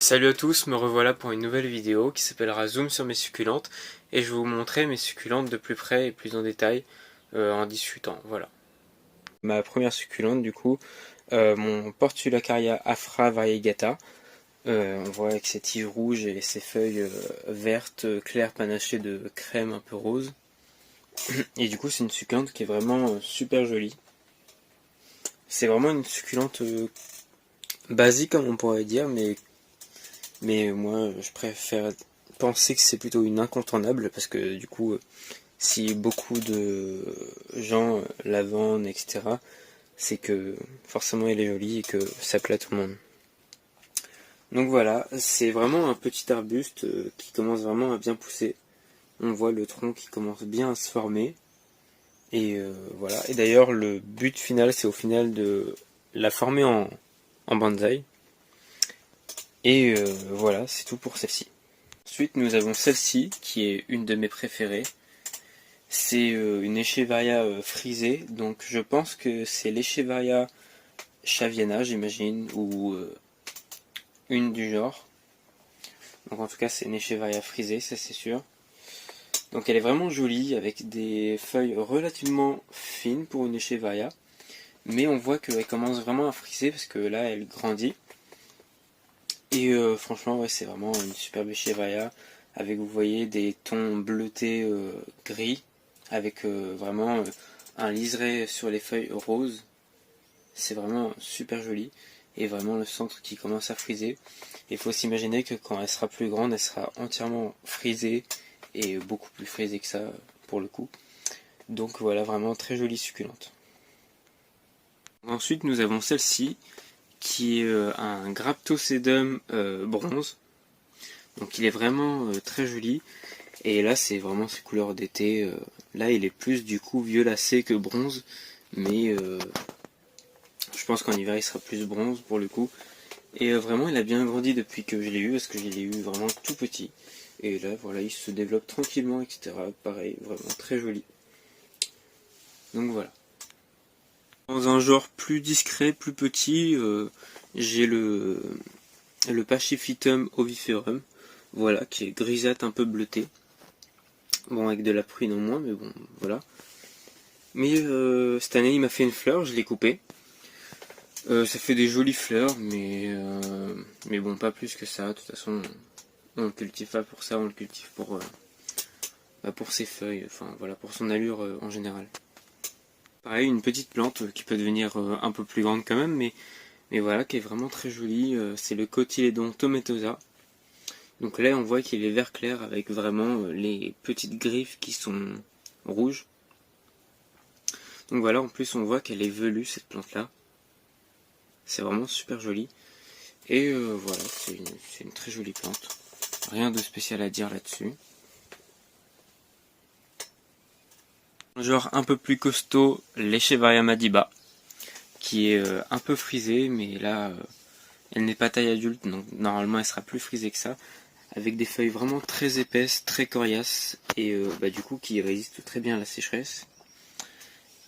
Salut à tous, me revoilà pour une nouvelle vidéo qui s'appellera Zoom sur mes succulentes et je vais vous montrer mes succulentes de plus près et plus en détail en discutant, voilà. Ma première succulente du coup, mon Portulacaria afra variegata, on voit avec ses tiges rouges et ses feuilles vertes claires panachées de crème un peu rose. Et du coup c'est une succulente qui est vraiment super jolie. C'est vraiment une succulente basique comme on pourrait dire, mais moi je préfère penser que c'est plutôt une incontournable parce que du coup si beaucoup de gens la vendent etc, c'est que forcément elle est jolie et que ça plaît à tout le monde. Donc voilà, c'est vraiment un petit arbuste qui commence vraiment à bien pousser. On voit le tronc qui commence bien à se former et voilà. Et d'ailleurs le but final c'est au final de la former en bonsaï. Et voilà, c'est tout pour celle-ci. Ensuite, nous avons celle-ci, qui est une de mes préférées. C'est une Echeveria frisée, donc je pense que c'est l'Echeveria Chaviana, j'imagine, ou une du genre. Donc en tout cas, c'est une Echeveria frisée, ça c'est sûr. Donc elle est vraiment jolie, avec des feuilles relativement fines pour une Echeveria. Mais on voit qu'elle commence vraiment à friser, parce que là, elle grandit. Et franchement, ouais, c'est vraiment une superbe Echeveria, avec, vous voyez, des tons bleutés gris, avec vraiment un liseré sur les feuilles roses. C'est vraiment super joli, et vraiment le centre qui commence à friser. Il faut s'imaginer que quand elle sera plus grande, elle sera entièrement frisée, et beaucoup plus frisée que ça, pour le coup. Donc voilà, vraiment très jolie succulente. Ensuite, nous avons celle-ci, qui est un Graptosedum bronze. Donc il est vraiment très joli. Et là c'est vraiment ses couleurs d'été. Là il est plus du coup violacé que bronze. Mais je pense qu'en hiver il sera plus bronze pour le coup. Et vraiment il a bien grandi depuis que je l'ai eu. Parce que je l'ai eu vraiment tout petit. Et là voilà il se développe tranquillement etc. Pareil vraiment très joli. Donc voilà. Dans un genre plus discret, plus petit, j'ai le Pachyphytum oviferum. Voilà, qui est grisâtre un peu bleuté. Bon, avec de la prune en moins, mais bon, voilà. Mais cette année, il m'a fait une fleur, je l'ai coupée. Ça fait des jolies fleurs, mais bon, pas plus que ça. De toute façon, on le cultive pas pour ça, on le cultive pour ses feuilles, enfin voilà, pour son allure en général. Pareil, une petite plante qui peut devenir un peu plus grande quand même, mais voilà, qui est vraiment très jolie. C'est le Cotylédon tomatosa. Donc là, on voit qu'il est vert clair avec vraiment les petites griffes qui sont rouges. Donc voilà, en plus on voit qu'elle est velue cette plante-là. C'est vraiment super joli. Et voilà, c'est une très jolie plante. Rien de spécial à dire là-dessus. Un genre un peu plus costaud, l'Echeveria madiba, qui est un peu frisée, mais là, elle n'est pas taille adulte, donc normalement elle sera plus frisée que ça. Avec des feuilles vraiment très épaisses, très coriaces, et du coup qui résistent très bien à la sécheresse.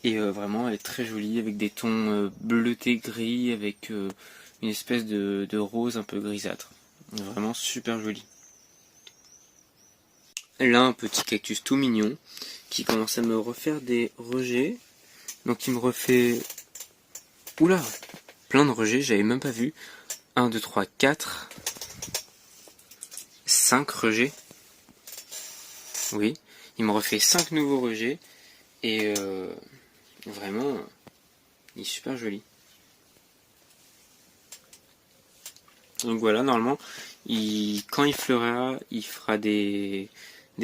Et vraiment elle est très jolie, avec des tons bleutés gris, avec une espèce de rose un peu grisâtre. Vraiment super joli. Là un petit cactus tout mignon, qui commence à me refaire des rejets. Donc il me refait... Oula, plein de rejets, j'avais même pas vu. 1, 2, 3, 4... 5 rejets. Oui, il me refait 5 nouveaux rejets. Et vraiment, il est super joli. Donc voilà, normalement, quand il fleurira, il fera des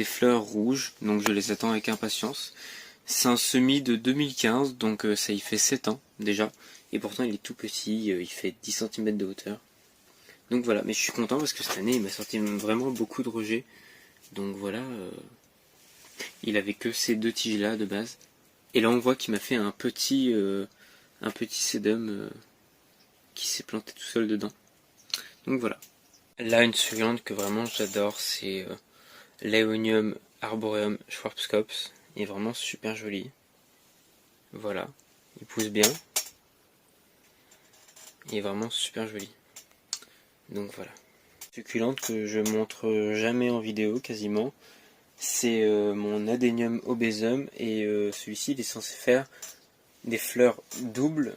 fleurs rouges. Donc je les attends avec impatience. C'est un semis de 2015, donc ça y fait 7 ans déjà. Et pourtant il est tout petit, il fait 10 cm de hauteur. Donc voilà, mais je suis content parce que cette année il m'a sorti vraiment beaucoup de rejets. Donc voilà, il avait que ces deux tiges là de base. Et là on voit qu'il m'a fait un petit sédum qui s'est planté tout seul dedans. Donc voilà. Là une suivante que vraiment j'adore, c'est l'Aeonium arboreum schwarzkopf. Il est vraiment super joli. Voilà, il pousse bien. Il est vraiment super joli. Donc voilà. Succulente que je montre jamais en vidéo quasiment. C'est mon Adenium obesum et celui-ci il est censé faire des fleurs doubles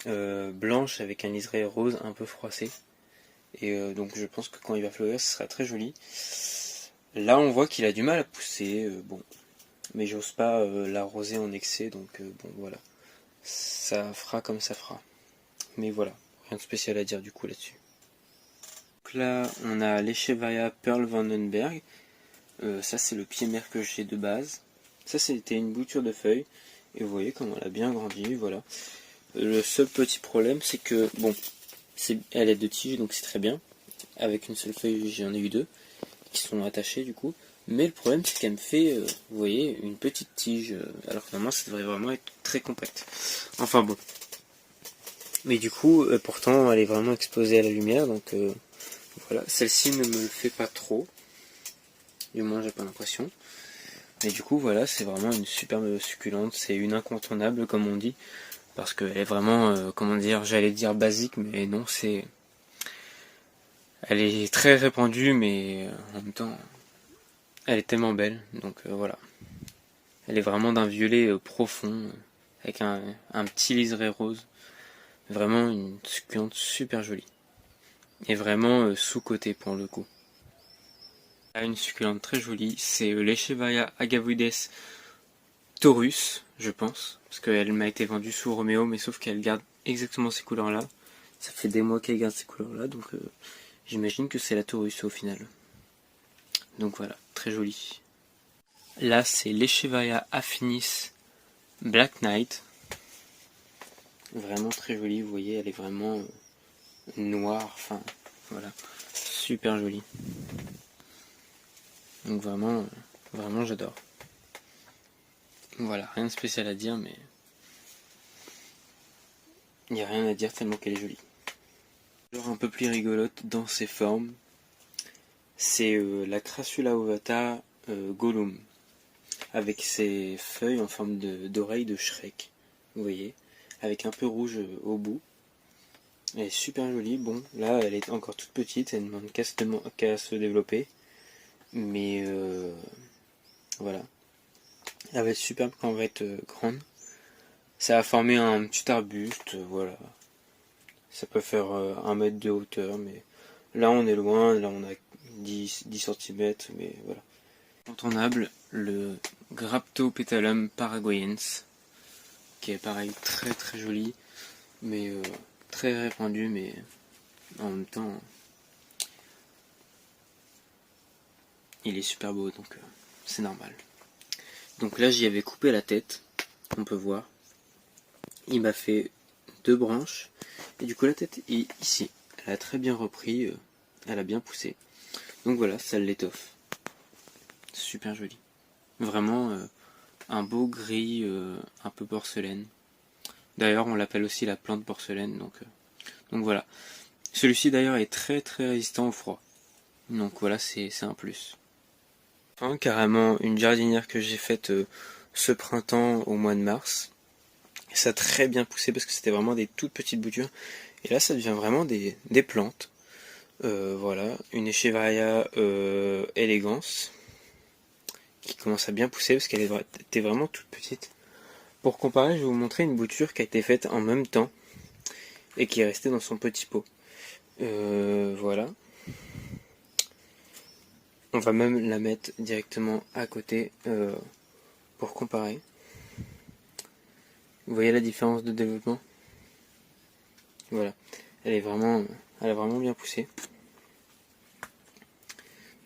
blanches avec un liseré rose un peu froissé. Et donc je pense que quand il va fleurir ce sera très joli. Là on voit qu'il a du mal à pousser, bon, mais j'ose pas l'arroser en excès, donc bon voilà. Ça fera comme ça fera. Mais voilà, rien de spécial à dire du coup là-dessus. Donc là on a l'Echeveria Pearl Vandenberg. Ça c'est le pied mère que j'ai de base. Ça c'était une bouture de feuilles. Et vous voyez comment elle a bien grandi, voilà. Le seul petit problème c'est que, bon, elle est de tige donc c'est très bien. Avec une seule feuille j'en ai eu deux qui sont attachées du coup. Mais le problème c'est qu'elle me fait, vous voyez, une petite tige. Alors que normalement ça devrait vraiment être très compact. Enfin bon. Mais du coup, pourtant elle est vraiment exposée à la lumière. Donc voilà, celle-ci ne me le fait pas trop. Du moins j'ai pas l'impression. Mais du coup voilà, c'est vraiment une superbe succulente. C'est une incontournable comme on dit. Parce qu'elle est vraiment, comment dire, j'allais dire basique, mais non, c'est... Elle est très répandue, mais en même temps, elle est tellement belle, donc voilà. Elle est vraiment d'un violet profond, avec un petit liseré rose. Vraiment une succulente super jolie. Et vraiment sous-cotée pour le coup. Une succulente très jolie, c'est l'Echeveria agavides taurus, je pense. Parce qu'elle m'a été vendue sous Roméo, mais sauf qu'elle garde exactement ces couleurs-là. Ça fait des mois qu'elle garde ces couleurs-là, donc j'imagine que c'est la Taurus au final. Donc voilà, très jolie. Là, c'est l'Echeveria affinis Black Knight. Vraiment très jolie, vous voyez, elle est vraiment noire, enfin, voilà. Super jolie. Donc vraiment, vraiment j'adore. Voilà, rien de spécial à dire, mais... il n'y a rien à dire tellement qu'elle est jolie. Alors un peu plus rigolote dans ses formes, c'est la Crassula ovata Gollum, avec ses feuilles en forme d'oreille de Shrek, vous voyez, avec un peu rouge au bout. Elle est super jolie, bon, là elle est encore toute petite, elle ne demande qu'à se développer, mais voilà. Elle va être superbe quand elle va être grande. Ça va former un petit arbuste, voilà. Ça peut faire 1 mètre de hauteur, mais là on est loin, là on a 10 cm, mais voilà. Incontournable, le Graptopétalum paraguayens, qui est pareil très très joli, mais très répandu, mais en même temps il est super beau, donc c'est normal. Donc là j'y avais coupé la tête, on peut voir. Il m'a fait 2 branches, et du coup la tête est ici. Elle a très bien repris, elle a bien poussé. Donc voilà, ça l'étoffe. Super joli. Vraiment un beau gris un peu porcelaine. D'ailleurs on l'appelle aussi la plante porcelaine, donc voilà. Celui-ci d'ailleurs est très très résistant au froid. Donc voilà, c'est un plus. Enfin, carrément une jardinière que j'ai faite ce printemps au mois de mars. Ça a très bien poussé parce que c'était vraiment des toutes petites boutures. Et là ça devient vraiment des plantes. Voilà, une Echeveria elegans qui commence à bien pousser parce qu'elle était vraiment toute petite. Pour comparer, je vais vous montrer une bouture qui a été faite en même temps et qui est restée dans son petit pot. Voilà. On va même la mettre directement à côté pour comparer. Vous voyez la différence de développement? Voilà. Elle a vraiment bien poussé.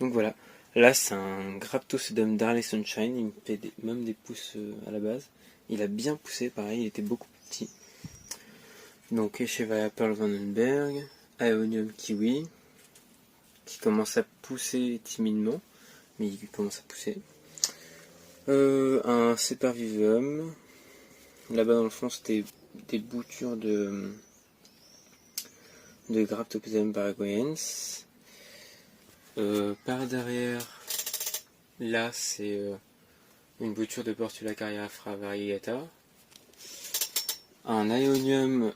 Donc voilà. Là, c'est un Graptosedum Darley Sunshine. Il me fait même des pousses à la base. Il a bien poussé, pareil, il était beaucoup plus petit. Donc Echeveria Pearl Vandenberg, Aeonium Kiwi, qui commence à pousser timidement, mais il commence à pousser. Un Separvivium. Là-bas dans le fond, c'était des boutures de Graptophyllum paraguayens. Par derrière, là c'est une bouture de Portulacaria variegata. Un Aeonium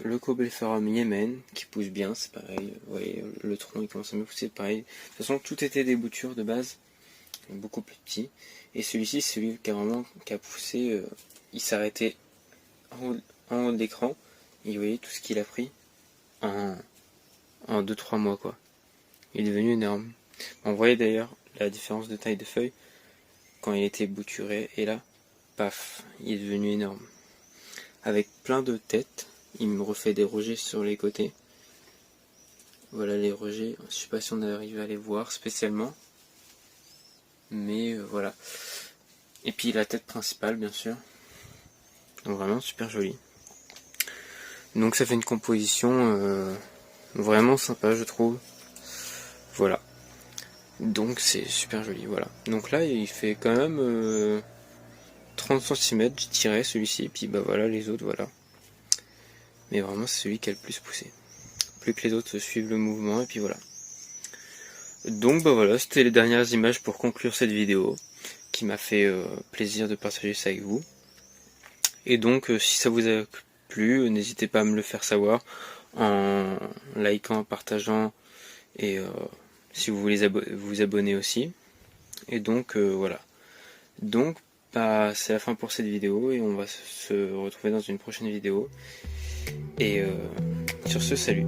Leucoblepharum Yemen qui pousse bien, c'est pareil. Vous voyez, le tronc il commence à mieux pousser, pareil. De toute façon, tout était des boutures de base, beaucoup plus petits. Et celui-ci, c'est celui qui a poussé, il s'arrêtait en haut de l'écran. Et vous voyez tout ce qu'il a pris en 2-3 mois, quoi. Il est devenu énorme. On voyait d'ailleurs la différence de taille de feuilles quand il était bouturé, et là, paf, il est devenu énorme. Avec plein de têtes, il me refait des rejets sur les côtés. Voilà les rejets, je sais pas si on arrive à les voir spécialement, mais voilà. Et puis la tête principale, bien sûr. Donc vraiment super joli. Donc ça fait une composition vraiment sympa, je trouve. Voilà. Donc c'est super joli, voilà. Donc là il fait quand même 30 cm, je dirais, celui-ci, et puis bah voilà les autres, voilà. Mais vraiment c'est celui qui a le plus poussé. Plus que les autres suivent le mouvement, et puis voilà. Donc bah voilà, c'était les dernières images pour conclure cette vidéo, qui m'a fait plaisir de partager ça avec vous. Et donc si ça vous a plu, n'hésitez pas à me le faire savoir en likant, partageant, et si vous voulez vous abonner aussi. Et donc voilà. Donc bah, c'est la fin pour cette vidéo, et on va se retrouver dans une prochaine vidéo. Et sur ce, salut.